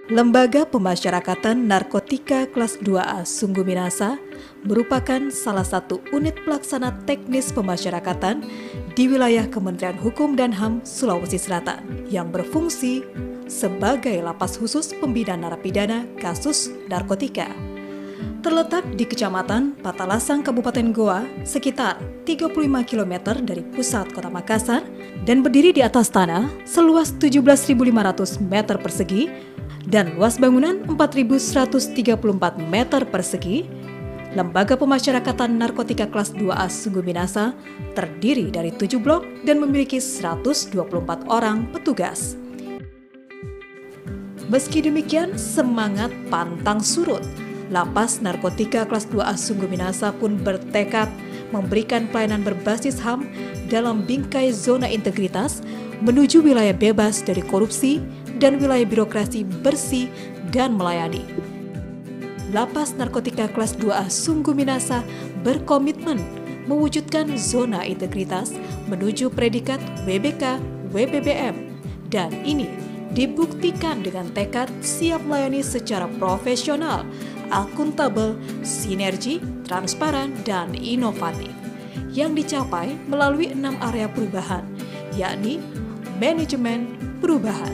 Lembaga Pemasyarakatan Narkotika Kelas 2A Sungguh Minasa merupakan salah satu unit pelaksana teknis pemasyarakatan di wilayah Kementerian Hukum dan HAM Sulawesi Selatan yang berfungsi sebagai lapas khusus pembinaan narapidana kasus narkotika. Terletak di Kecamatan Patalasang, Kabupaten Goa, sekitar 35 km dari pusat kota Makassar dan berdiri di atas tanah seluas 17.500 meter persegi dan luas bangunan 4.134 meter persegi. Lembaga Pemasyarakatan Narkotika Kelas 2A Sungguh Minasa terdiri dari 7 blok dan memiliki 124 orang petugas. Meski demikian, semangat pantang surut. Lapas Narkotika Kelas 2A Sungguh Minasa pun bertekad memberikan pelayanan berbasis HAM dalam bingkai zona integritas menuju wilayah bebas dari korupsi dan wilayah birokrasi bersih dan melayani. Lapas Narkotika Kelas 2A Sungguh Minasa berkomitmen mewujudkan zona integritas menuju predikat WBK WBBM, dan ini dibuktikan dengan tekad siap melayani secara profesional, akuntabel, sinergi, transparan, dan inovatif yang dicapai melalui 6 area perubahan, yakni manajemen perubahan,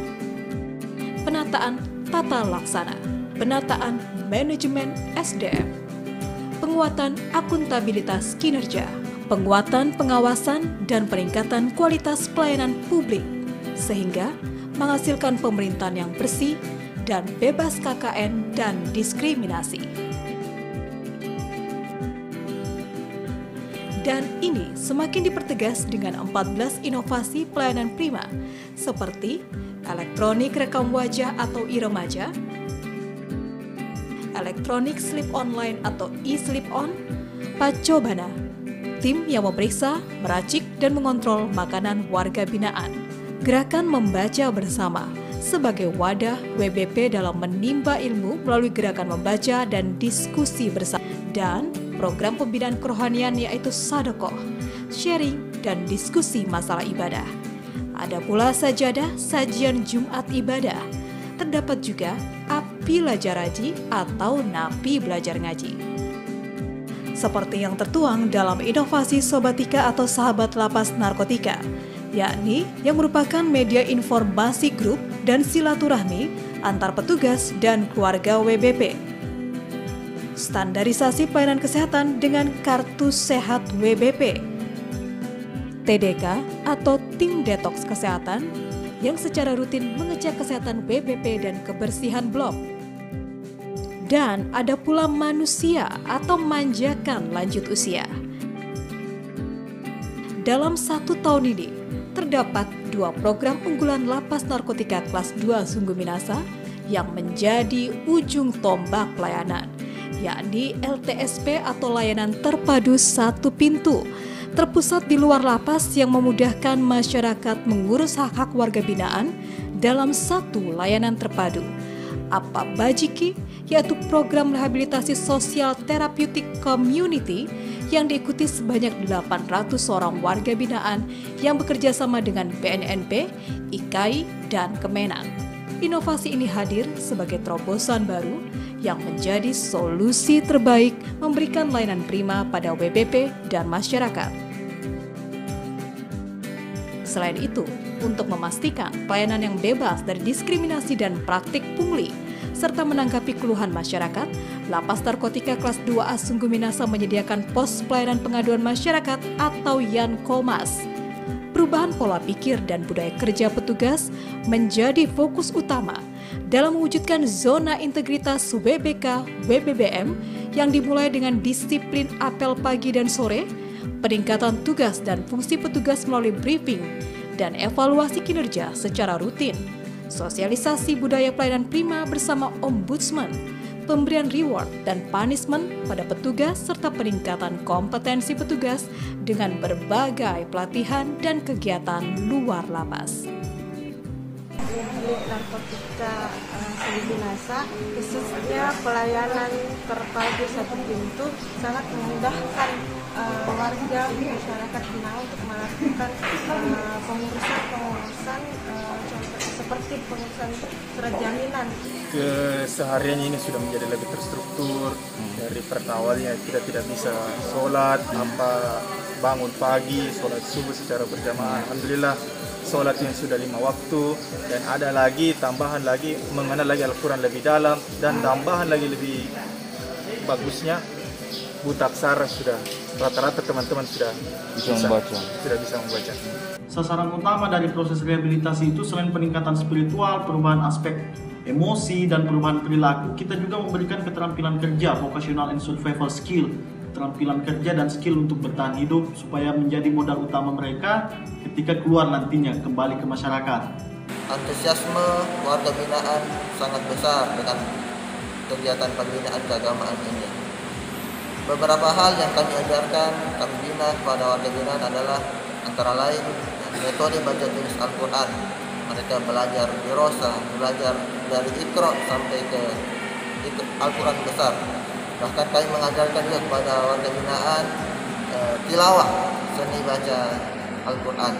penataan tata laksana, penataan manajemen SDM, penguatan akuntabilitas kinerja, penguatan pengawasan dan peningkatan kualitas pelayanan publik, sehingga menghasilkan pemerintahan yang bersih dan bebas KKN dan diskriminasi. Dan ini semakin dipertegas dengan 14 inovasi pelayanan prima seperti elektronik rekam wajah atau e-remaja, elektronik slip online atau e-slip-on, Pacobana, tim yang memeriksa, meracik, dan mengontrol makanan warga binaan, gerakan membaca bersama sebagai wadah WBP dalam menimba ilmu melalui gerakan membaca dan diskusi bersama, dan program pembinaan kerohanian yaitu Sadokoh, sharing, dan diskusi masalah ibadah. Ada pula sajadah, sajian Jumat ibadah. Terdapat juga api belajar ngaji atau napi belajar ngaji. Seperti yang tertuang dalam inovasi Sobatika atau Sahabat Lapas Narkotika, yakni yang merupakan media informasi grup dan silaturahmi antar petugas dan keluarga WBP. Standarisasi pelayanan kesehatan dengan Kartu Sehat WBP. TDK atau Tim Detoks Kesehatan yang secara rutin mengecek kesehatan WBP dan kebersihan blok. Dan ada pula manusia atau manjakan lanjut usia. Dalam 1 tahun ini, terdapat 2 program unggulan Lapas Narkotika Kelas 2 Sungguh Minasa yang menjadi ujung tombak pelayanan, yakni LTSP atau Layanan Terpadu Satu Pintu, terpusat di luar lapas yang memudahkan masyarakat mengurus hak-hak warga binaan dalam satu layanan terpadu. Apa Bajiki, yaitu program rehabilitasi sosial terapeutik community yang diikuti sebanyak 800 orang warga binaan yang bekerja sama dengan BNNP, IKAI, dan Kemenak. Inovasi ini hadir sebagai terobosan baru yang menjadi solusi terbaik memberikan layanan prima pada WBP dan masyarakat. Selain itu, untuk memastikan pelayanan yang bebas dari diskriminasi dan praktik pungli, serta menanggapi keluhan masyarakat, Lapas Narkotika Kelas 2A Sungguh Minasa menyediakan pos pelayanan pengaduan masyarakat atau Yankomas. Perubahan pola pikir dan budaya kerja petugas menjadi fokus utama dalam mewujudkan zona integritas WBK WBBM yang dimulai dengan disiplin apel pagi dan sore, peningkatan tugas dan fungsi petugas melalui briefing dan evaluasi kinerja secara rutin, sosialisasi budaya pelayanan prima bersama ombudsman, pemberian reward dan punishment pada petugas, serta peningkatan kompetensi petugas dengan berbagai pelatihan dan kegiatan luar lapas. Narkotika Sungguh Minasa, khususnya pelayanan terpadu satu pintu, sangat memudahkan warga masyarakat binaan untuk melakukan pengurusan contoh seperti pengurusan surat jaminan. Kesehariannya ini sudah menjadi lebih terstruktur. Dari awalnya kita tidak bisa sholat, bangun pagi, sholat subuh secara berjamaah. Alhamdulillah sholat yang sudah 5 waktu, dan ada lagi tambahan lagi mengenal lagi Al-Quran lebih dalam, dan tambahan lagi lebih bagusnya buta aksara sudah rata-rata teman-teman sudah bisa membaca. Sasaran utama dari proses rehabilitasi itu selain peningkatan spiritual, perubahan aspek emosi, dan perubahan perilaku, kita juga memberikan keterampilan kerja, vocational and survival skill, keterampilan kerja dan skill untuk bertahan hidup supaya menjadi modal utama mereka ketika keluar nantinya kembali ke masyarakat. Antusiasme warga binaan sangat besar dengan kegiatan pembinaan keagamaan ini. Beberapa hal yang kami ajarkan, kami bina kepada warga binaan adalah antara lain metode baca tulis Al-Quran. Mereka belajar dirosa, belajar dari Iqra sampai ke Al-Quran besar. Bahkan kami mengajarkan juga kepada warga binaan tilawah, seni baca Al-Quran.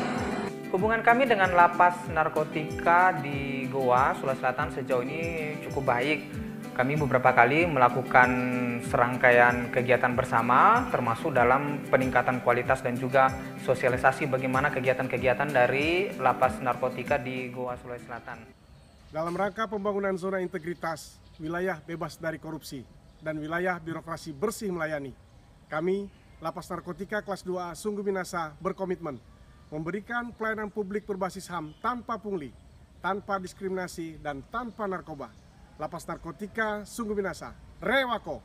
Hubungan kami dengan lapas narkotika di Goa, Sulawesi Selatan sejauh ini cukup baik. Kami beberapa kali melakukan serangkaian kegiatan bersama, termasuk dalam peningkatan kualitas dan juga sosialisasi bagaimana kegiatan-kegiatan dari lapas narkotika di Goa, Sulawesi Selatan. Dalam rangka pembangunan zona integritas, wilayah bebas dari korupsi, dan wilayah birokrasi bersih melayani, kami, Lapas Narkotika Kelas 2A Sungguh Minasa berkomitmen memberikan pelayanan publik berbasis HAM tanpa pungli, tanpa diskriminasi, dan tanpa narkoba. Lapas Narkotika Sungguh Minasa, Rewako.